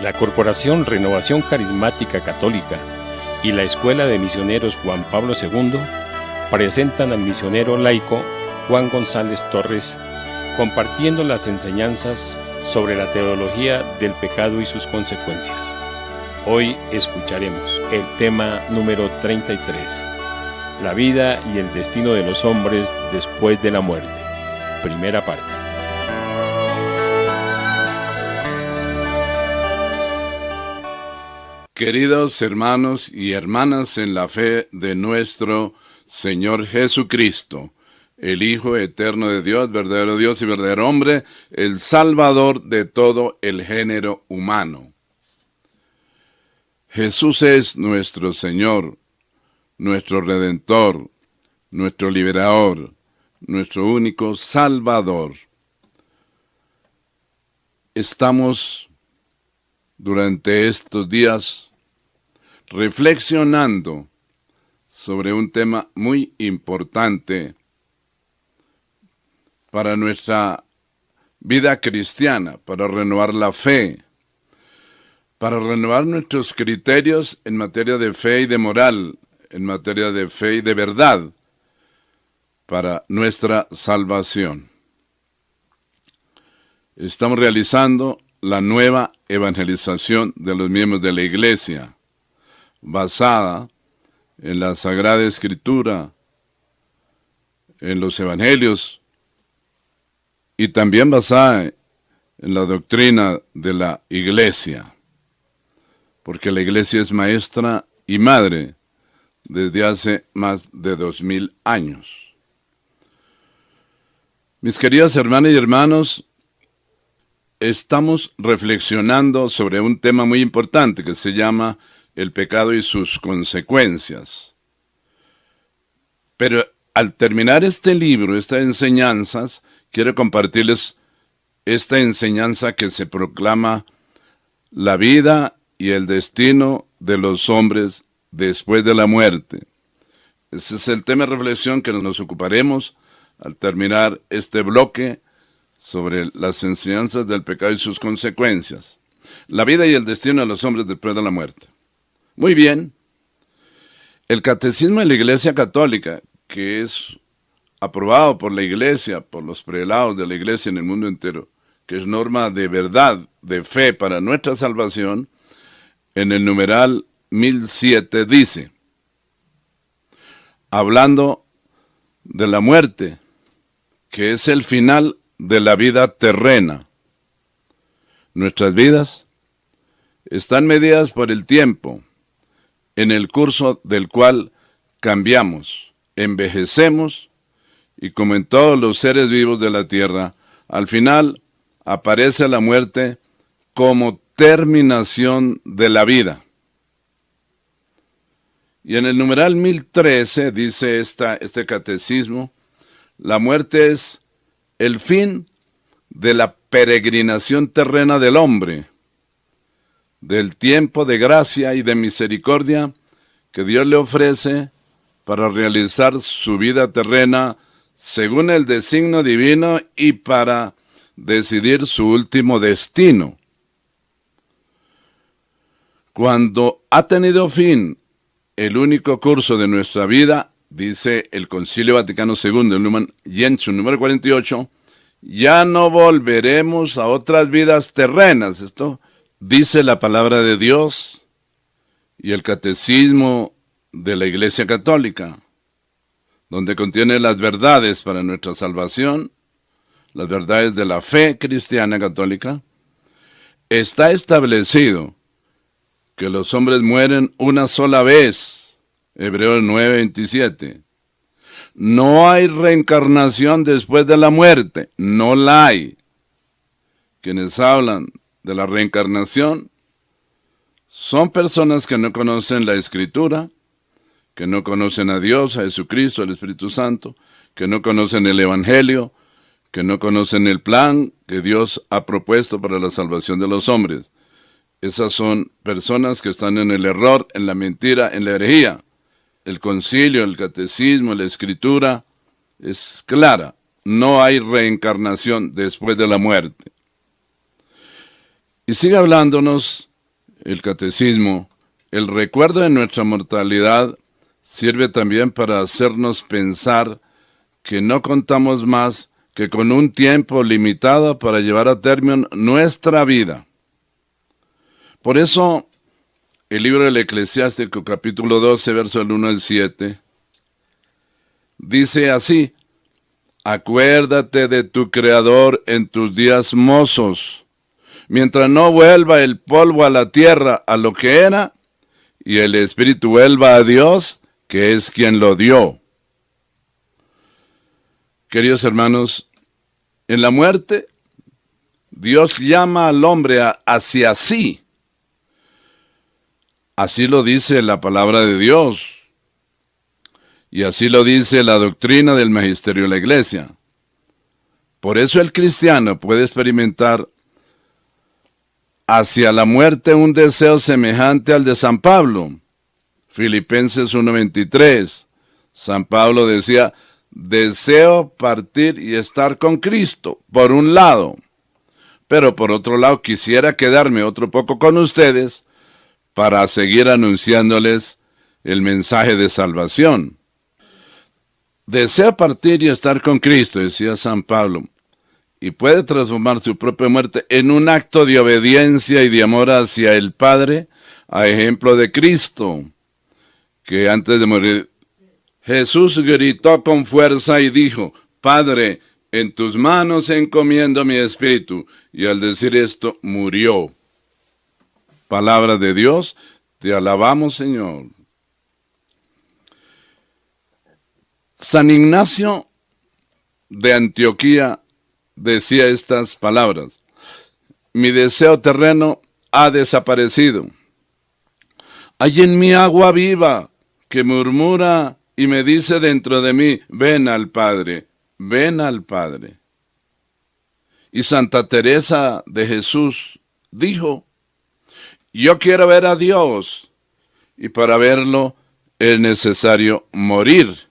La Corporación Renovación Carismática Católica y la Escuela de Misioneros Juan Pablo II presentan al misionero laico Juan González Torres compartiendo las enseñanzas sobre la teología del pecado y sus consecuencias. Hoy escucharemos el tema número 33, la vida y el destino de los hombres después de la muerte. Primera parte. Queridos hermanos y hermanas en la fe de nuestro Señor Jesucristo, el Hijo eterno de Dios, verdadero Dios y verdadero hombre, el Salvador de todo el género humano. Jesús es nuestro Señor, nuestro Redentor, nuestro Liberador, nuestro único Salvador. Estamos durante estos días reflexionando sobre un tema muy importante para nuestra vida cristiana, para renovar la fe, para renovar nuestros criterios en materia de fe y de moral, en materia de fe y de verdad, para nuestra salvación. Estamos realizando la nueva evangelización de los miembros de la Iglesia, basada en la Sagrada Escritura, en los Evangelios, y también basada en la doctrina de la Iglesia, porque la Iglesia es maestra y madre desde hace más de 2000 años. Mis queridas hermanas y hermanos, estamos reflexionando sobre un tema muy importante que se llama el pecado y sus consecuencias. Pero al terminar este libro, estas enseñanzas, quiero compartirles esta enseñanza que se proclama la vida y el destino de los hombres después de la muerte. Ese es el tema de reflexión que nos ocuparemos al terminar este bloque sobre las enseñanzas del pecado y sus consecuencias. La vida y el destino de los hombres después de la muerte. Muy bien. El Catecismo de la Iglesia Católica, que es aprobado por la Iglesia, por los prelados de la Iglesia en el mundo entero, que es norma de verdad, de fe para nuestra salvación, en el numeral 1007 dice, hablando de la muerte, que es el final de la vida terrena. Nuestras vidas están medidas por el tiempo, en el curso del cual cambiamos, envejecemos, y como en todos los seres vivos de la tierra, al final aparece la muerte como terminación de la vida. Y en el numeral 1013 dice este catecismo, la muerte es el fin de la peregrinación terrena del hombre, del tiempo de gracia y de misericordia que Dios le ofrece para realizar su vida terrena según el designio divino y para decidir su último destino. Cuando ha tenido fin el único curso de nuestra vida, dice el Concilio Vaticano II, el Lumen Gentium número 48, ya no volveremos a otras vidas terrenas. Esto dice la palabra de Dios y el Catecismo de la Iglesia Católica, donde contiene las verdades para nuestra salvación, las verdades de la fe cristiana católica. Está establecido que los hombres mueren una sola vez, Hebreos 9:27. No hay reencarnación después de la muerte, no la hay. Quienes hablan de la reencarnación son personas que no conocen la Escritura, que no conocen a Dios, a Jesucristo, al Espíritu Santo, que no conocen el Evangelio, que no conocen el plan que Dios ha propuesto para la salvación de los hombres. Esas son personas que están en el error, en la mentira, en la herejía. El concilio, el catecismo, la Escritura es clara. No hay reencarnación después de la muerte. Y sigue hablándonos el catecismo, el recuerdo de nuestra mortalidad sirve también para hacernos pensar que no contamos más que con un tiempo limitado para llevar a término nuestra vida. Por eso, el libro del Eclesiástico, capítulo 12, verso del 1 al 7, dice así: acuérdate de tu Creador en tus días mozos, mientras no vuelva el polvo a la tierra a lo que era, y el espíritu vuelva a Dios, que es quien lo dio. Queridos hermanos, en la muerte, Dios llama al hombre hacia sí. Así lo dice la palabra de Dios. Y así lo dice la doctrina del magisterio de la Iglesia. Por eso el cristiano puede experimentar hacia la muerte un deseo semejante al de San Pablo. Filipenses 1:23. San Pablo decía: deseo partir y estar con Cristo, por un lado. Pero por otro lado quisiera quedarme otro poco con ustedes para seguir anunciándoles el mensaje de salvación. Desea partir y estar con Cristo, decía San Pablo, y puede transformar su propia muerte en un acto de obediencia y de amor hacia el Padre, a ejemplo de Cristo, que antes de morir, Jesús gritó con fuerza y dijo: Padre, en tus manos encomiendo mi espíritu. Y al decir esto, murió. Palabra de Dios, te alabamos, Señor. San Ignacio de Antioquía decía estas palabras: mi deseo terreno ha desaparecido. Hay en mí agua viva que murmura y me dice dentro de mí: ven al Padre, ven al Padre. Y Santa Teresa de Jesús dijo: yo quiero ver a Dios, y para verlo es necesario morir.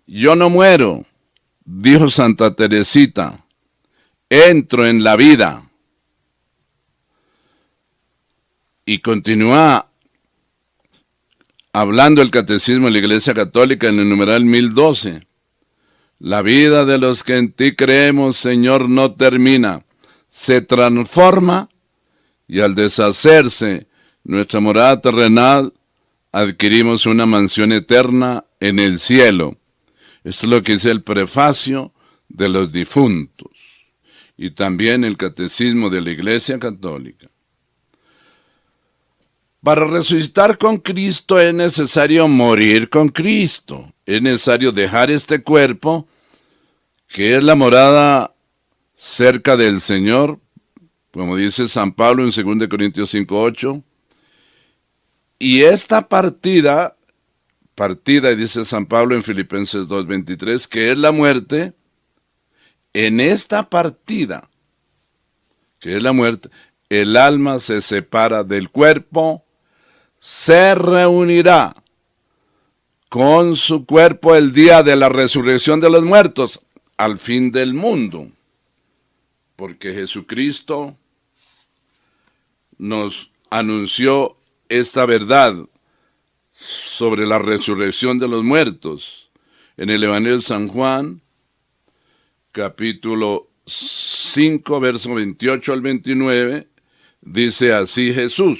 Yo no muero, dijo Santa Teresita, entro en la vida. Y continúa hablando el Catecismo de la Iglesia Católica en el numeral 1012. La vida de los que en ti creemos, Señor, no termina, se transforma, y al deshacerse nuestra morada terrenal, adquirimos una mansión eterna en el cielo. Esto es lo que dice el prefacio de los difuntos, y también el Catecismo de la Iglesia Católica. Para resucitar con Cristo es necesario morir con Cristo. Es necesario dejar este cuerpo, que es la morada cerca del Señor, como dice San Pablo en 2 Corintios 5:8. Y esta partida, y dice San Pablo en Filipenses 2:23, que es la muerte. En esta partida, que es la muerte, el alma se separa del cuerpo, se reunirá con su cuerpo el día de la resurrección de los muertos, al fin del mundo. Porque Jesucristo nos anunció esta verdad sobre la resurrección de los muertos. En el Evangelio de San Juan, capítulo 5, verso 28 al 29, dice así Jesús: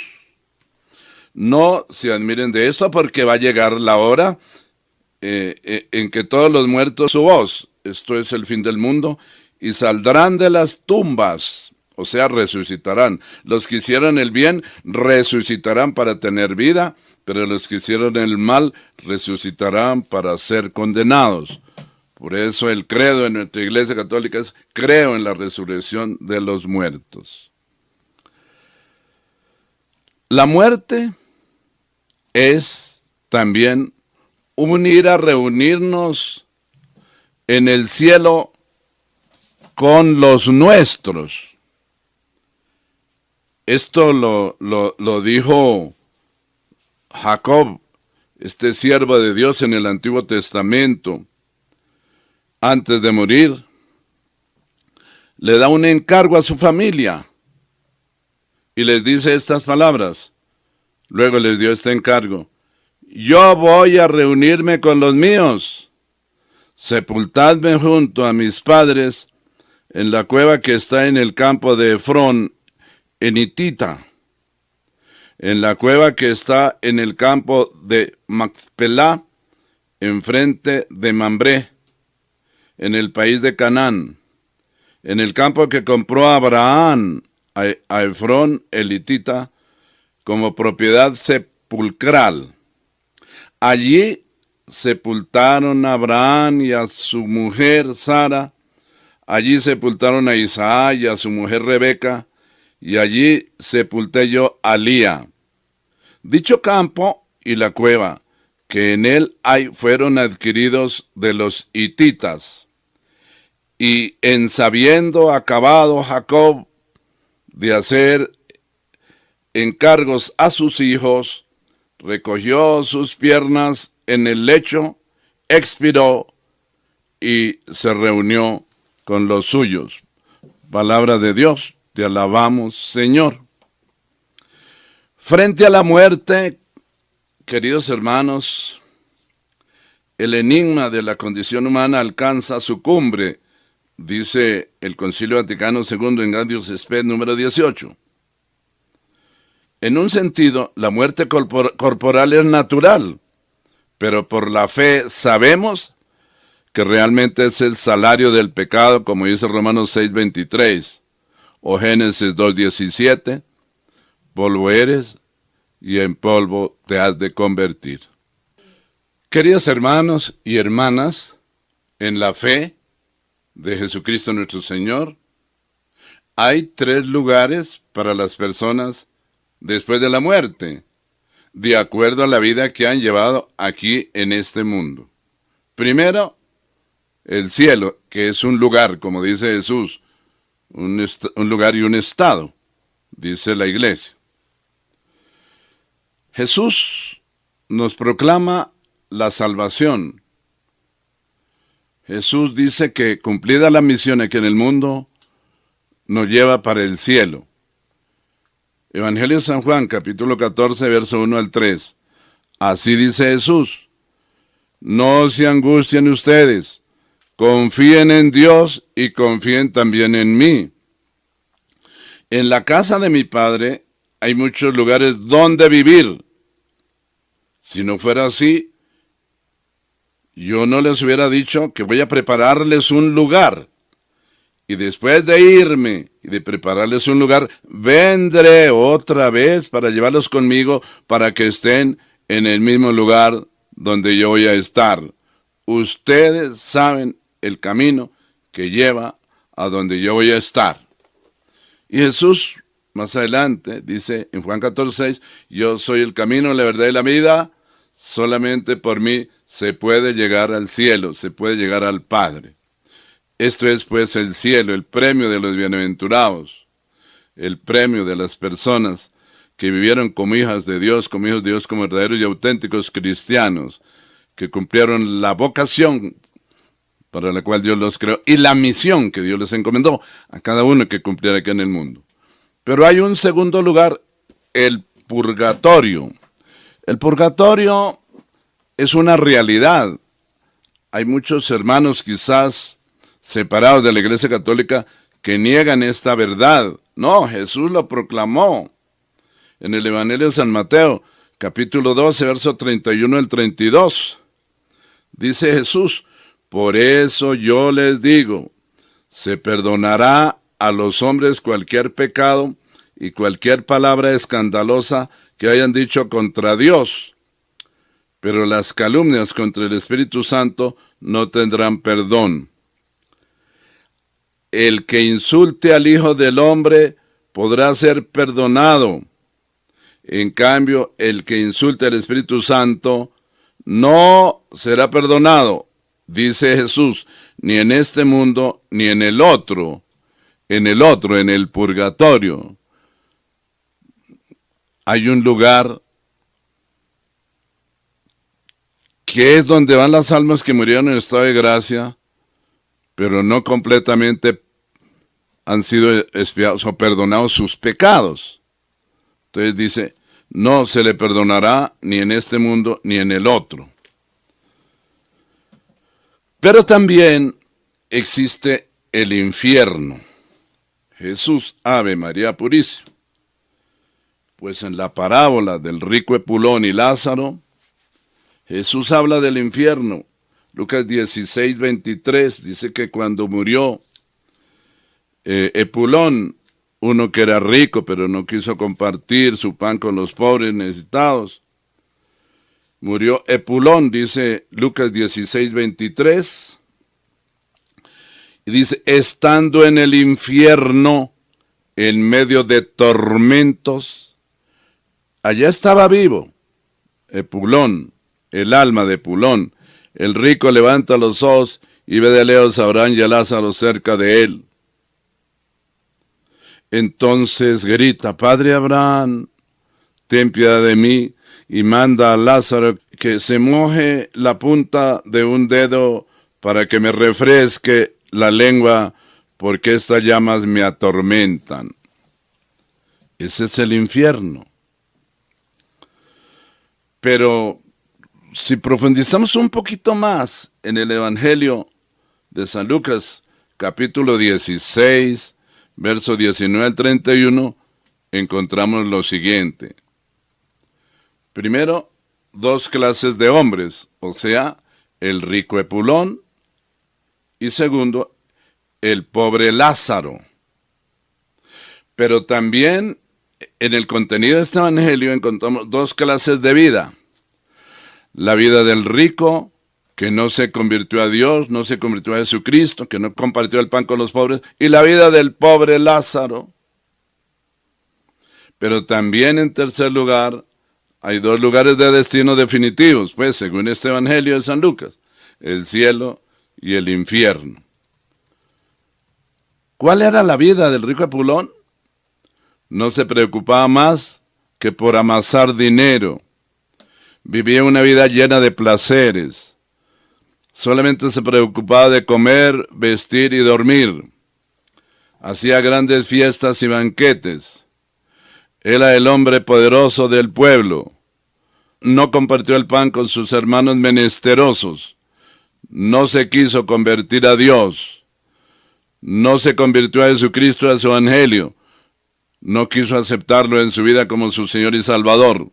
no se admiren de esto, porque va a llegar la hora en que todos los muertos su voz, esto es el fin del mundo, y saldrán de las tumbas, o sea, resucitarán. Los que hicieron el bien resucitarán para tener vida, pero los que hicieron el mal resucitarán para ser condenados. Por eso el credo en nuestra Iglesia Católica es: creo en la resurrección de los muertos. La muerte es también ir a reunirnos en el cielo con los nuestros. Esto lo dijo Jacob, este siervo de Dios en el Antiguo Testamento. Antes de morir, le da un encargo a su familia. y les dice estas palabras. Luego les dio este encargo: yo voy a reunirme con los míos. Sepultadme junto a mis padres en la cueva que está en el campo de Efrón, en Hitita, en la cueva que está en el campo de Macpelá, enfrente de Mambré, en el país de Canaán, en el campo que compró Abraham a Efrón el Hitita como propiedad sepulcral. Allí sepultaron a Abraham y a su mujer Sara. Allí sepultaron a Isaac y a su mujer Rebeca, y allí sepulté yo a Lía. Dicho campo y la cueva que en él hay fueron adquiridos de los hititas. Y en sabiendo acabado Jacob de hacer encargos a sus hijos, recogió sus piernas en el lecho, expiró y se reunió con los suyos. Palabra de Dios, te alabamos, Señor. Frente a la muerte, queridos hermanos, el enigma de la condición humana alcanza su cumbre, dice el Concilio Vaticano II en Gaudium et Spes número 18. En un sentido, la muerte corporal es natural, pero por la fe sabemos que realmente es el salario del pecado, como dice Romanos 6:23, o Génesis 2:17, polvo eres y en polvo te has de convertir. Queridos hermanos y hermanas, en la fe de Jesucristo nuestro Señor, hay 3 lugares para las personas después de la muerte, de acuerdo a la vida que han llevado aquí en este mundo. Primero, el cielo, que es un lugar, como dice Jesús, un lugar y un estado, dice la iglesia. Jesús nos proclama la salvación. Jesús dice que cumplida la misión aquí en el mundo, nos lleva para el cielo. Evangelio de San Juan, capítulo 14, verso 1 al 3. Así dice Jesús: no se angustien ustedes, confíen en Dios y confíen también en mí. En la casa de mi Padre hay muchos lugares donde vivir. Si no fuera así, yo no les hubiera dicho que voy a prepararles un lugar. Y después de irme y de prepararles un lugar, vendré otra vez para llevarlos conmigo para que estén en el mismo lugar donde yo voy a estar. Ustedes saben el camino que lleva a donde yo voy a estar. Y Jesús, más adelante, dice en Juan 14:6, yo soy el camino, la verdad y la vida, solamente por mí se puede llegar al cielo, se puede llegar al Padre. Esto es pues el cielo, el premio de los bienaventurados, el premio de las personas que vivieron como hijas de Dios, como hijos de Dios, como verdaderos y auténticos cristianos, que cumplieron la vocación para la cual Dios los creó, y la misión que Dios les encomendó a cada uno que cumpliera aquí en el mundo. Pero hay un segundo lugar, el purgatorio. El purgatorio es una realidad. Hay muchos hermanos quizás separados de la Iglesia Católica que niegan esta verdad. No, Jesús lo proclamó en el Evangelio de San Mateo, capítulo 12, verso 31 al 32. Dice Jesús: por eso yo les digo, se perdonará a los hombres cualquier pecado y cualquier palabra escandalosa que hayan dicho contra Dios, pero las calumnias contra el Espíritu Santo no tendrán perdón. El que insulte al Hijo del Hombre podrá ser perdonado. En cambio, el que insulte al Espíritu Santo no será perdonado, dice Jesús, ni en este mundo, ni en el otro, en el purgatorio. Hay un lugar que es donde van las almas que murieron en estado de gracia, pero no completamente han sido expiados o perdonados sus pecados. Entonces dice, no se le perdonará ni en este mundo ni en el otro. Pero también existe el infierno. Jesús, Ave María Purísima. Pues en la parábola del rico Epulón y Lázaro, Jesús habla del infierno. Lucas 16:23 dice que cuando murió Epulón, uno que era rico pero no quiso compartir su pan con los pobres necesitados, murió Epulón, dice Lucas 16:23, y dice, estando en el infierno, en medio de tormentos, allá estaba vivo Epulón, el alma de Epulón. El rico levanta los ojos y ve de lejos a Abraham y a Lázaro cerca de él. Entonces grita, Padre Abraham, ten piedad de mí, y manda a Lázaro que se moje la punta de un dedo para que me refresque la lengua, porque estas llamas me atormentan. Ese es el infierno. Pero si profundizamos un poquito más en el Evangelio de San Lucas, capítulo 16, verso 19 al 31, encontramos lo siguiente. Primero, dos clases de hombres, o sea, el rico Epulón, y segundo, el pobre Lázaro. Pero también en el contenido de este evangelio encontramos dos clases de vida. La vida del rico, que no se convirtió a Dios, no se convirtió a Jesucristo, que no compartió el pan con los pobres, y la vida del pobre Lázaro. Pero también en tercer lugar, hay dos lugares de destino definitivos, pues según este evangelio de San Lucas, el cielo y el infierno. ¿Cuál era la vida del rico Epulón? No se preocupaba más que por amasar dinero. Vivía una vida llena de placeres. Solamente se preocupaba de comer, vestir y dormir. Hacía grandes fiestas y banquetes. Era el hombre poderoso del pueblo. No compartió el pan con sus hermanos menesterosos. No se quiso convertir a Dios. No se convirtió a Jesucristo, a su evangelio. No quiso aceptarlo en su vida como su Señor y Salvador.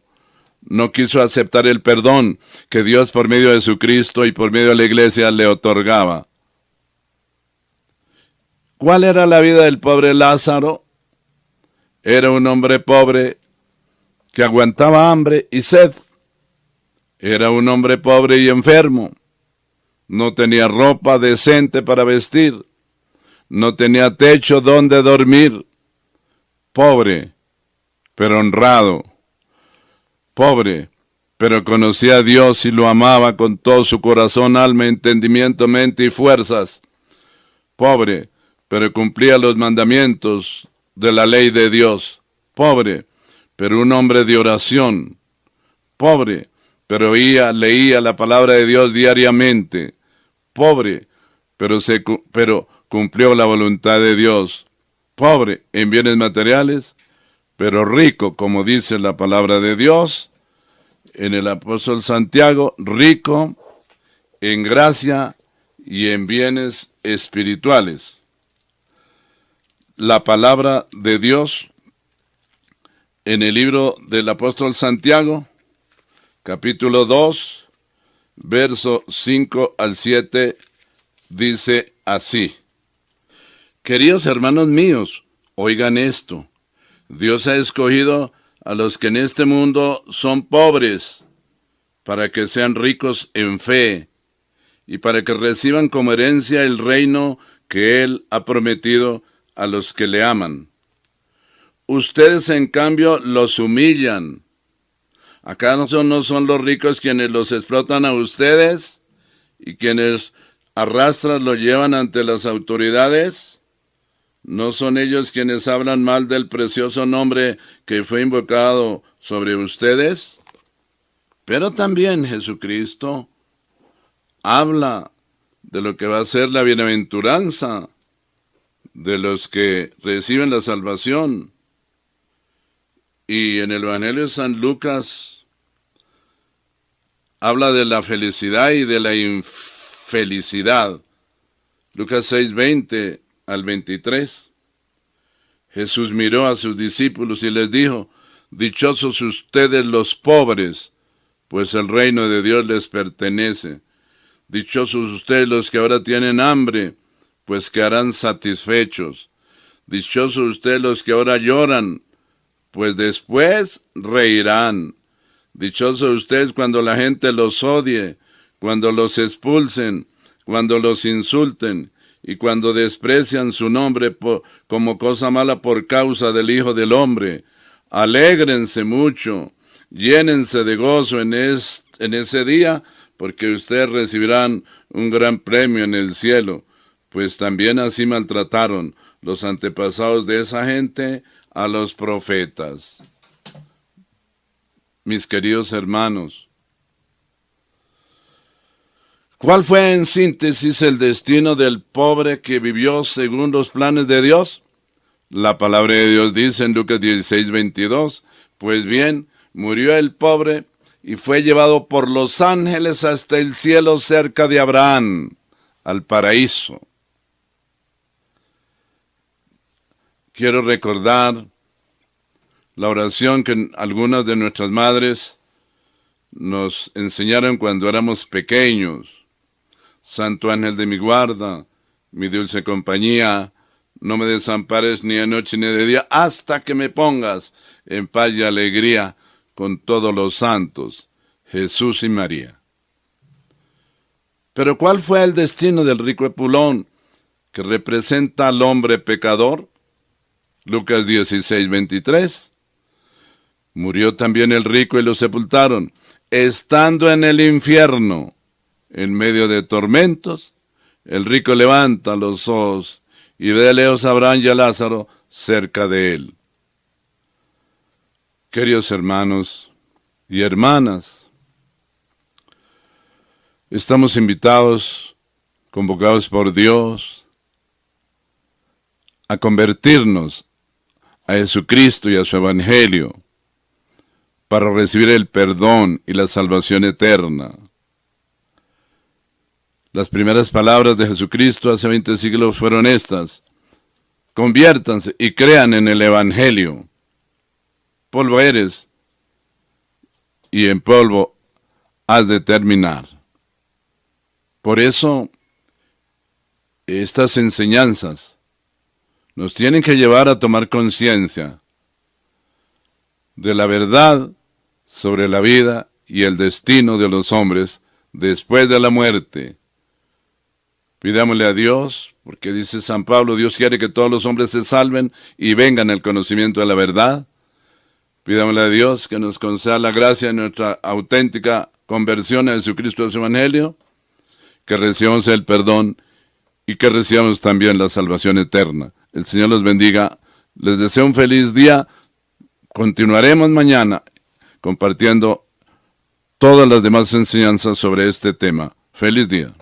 No quiso aceptar el perdón que Dios por medio de Jesucristo y por medio de la iglesia le otorgaba. ¿Cuál era la vida del pobre Lázaro? Era un hombre pobre que aguantaba hambre y sed. Era un hombre pobre y enfermo. No tenía ropa decente para vestir. No tenía techo donde dormir. Pobre, pero honrado. Pobre, pero conocía a Dios y lo amaba con todo su corazón, alma, entendimiento, mente y fuerzas. Pobre, pero cumplía los mandamientos de la ley de Dios. Pobre, pero un hombre de oración. Pobre, pero leía la palabra de Dios diariamente. Pobre, pero cumplió la voluntad de Dios. Pobre en bienes materiales, pero rico, como dice la palabra de Dios, en el apóstol Santiago, rico en gracia y en bienes espirituales. La palabra de Dios en el libro del apóstol Santiago, capítulo 2, verso 5 al 7, dice así. Queridos hermanos míos, oigan esto. Dios ha escogido a los que en este mundo son pobres, para que sean ricos en fe, y para que reciban como herencia el reino que Él ha prometido a los que le aman. Ustedes, en cambio, los humillan. ¿Acaso no son los ricos quienes los explotan a ustedes y quienes arrastran los llevan ante las autoridades? ¿No son ellos quienes hablan mal del precioso nombre que fue invocado sobre ustedes? Pero también Jesucristo habla de lo que va a ser la bienaventuranza de los que reciben la salvación. Y en el Evangelio de San Lucas habla de la felicidad y de la infelicidad. Lucas 6:20 al 23. Jesús miró a sus discípulos y les dijo: dichosos ustedes los pobres, pues el reino de Dios les pertenece. Dichosos ustedes los que ahora tienen hambre, pues quedarán satisfechos. Dichosos ustedes los que ahora lloran, pues después reirán. Dichosos ustedes cuando la gente los odie, cuando los expulsen, cuando los insulten, y cuando desprecian su nombre como cosa mala por causa del Hijo del Hombre. Alégrense mucho, llénense de gozo en ese día, porque ustedes recibirán un gran premio en el cielo, pues también así maltrataron los antepasados de esa gente a los profetas. Mis queridos hermanos, ¿cuál fue en síntesis el destino del pobre que vivió según los planes de Dios? La palabra de Dios dice en Lucas 16:22, pues bien, murió el pobre y fue llevado por los ángeles hasta el cielo cerca de Abraham, al paraíso. Quiero recordar la oración que algunas de nuestras madres nos enseñaron cuando éramos pequeños. Santo ángel de mi guarda, mi dulce compañía, no me desampares ni de noche ni de día, hasta que me pongas en paz y alegría con todos los santos, Jesús y María. Pero ¿cuál fue el destino del rico Epulón, que representa al hombre pecador? Lucas 16:23. Murió también el rico y lo sepultaron, estando en el infierno, en medio de tormentos. El rico levanta los ojos y ve de lejos a Abraham y a Lázaro cerca de él. Queridos hermanos y hermanas, estamos invitados, convocados por Dios, a convertirnos a Jesucristo y a su Evangelio, para recibir el perdón y la salvación eterna. Las primeras palabras de Jesucristo hace 20 siglos fueron estas: conviértanse y crean en el Evangelio. Polvo eres, y en polvo has de terminar. Por eso, estas enseñanzas nos tienen que llevar a tomar conciencia de la verdad sobre la vida y el destino de los hombres después de la muerte. Pidámosle a Dios, porque dice San Pablo, Dios quiere que todos los hombres se salven y vengan al conocimiento de la verdad. Pidámosle a Dios que nos conceda la gracia de nuestra auténtica conversión a Jesucristo y a su Evangelio, que recibamos el perdón y que recibamos también la salvación eterna. El Señor los bendiga. Les deseo un feliz día. Continuaremos mañana compartiendo todas las demás enseñanzas sobre este tema. Feliz día.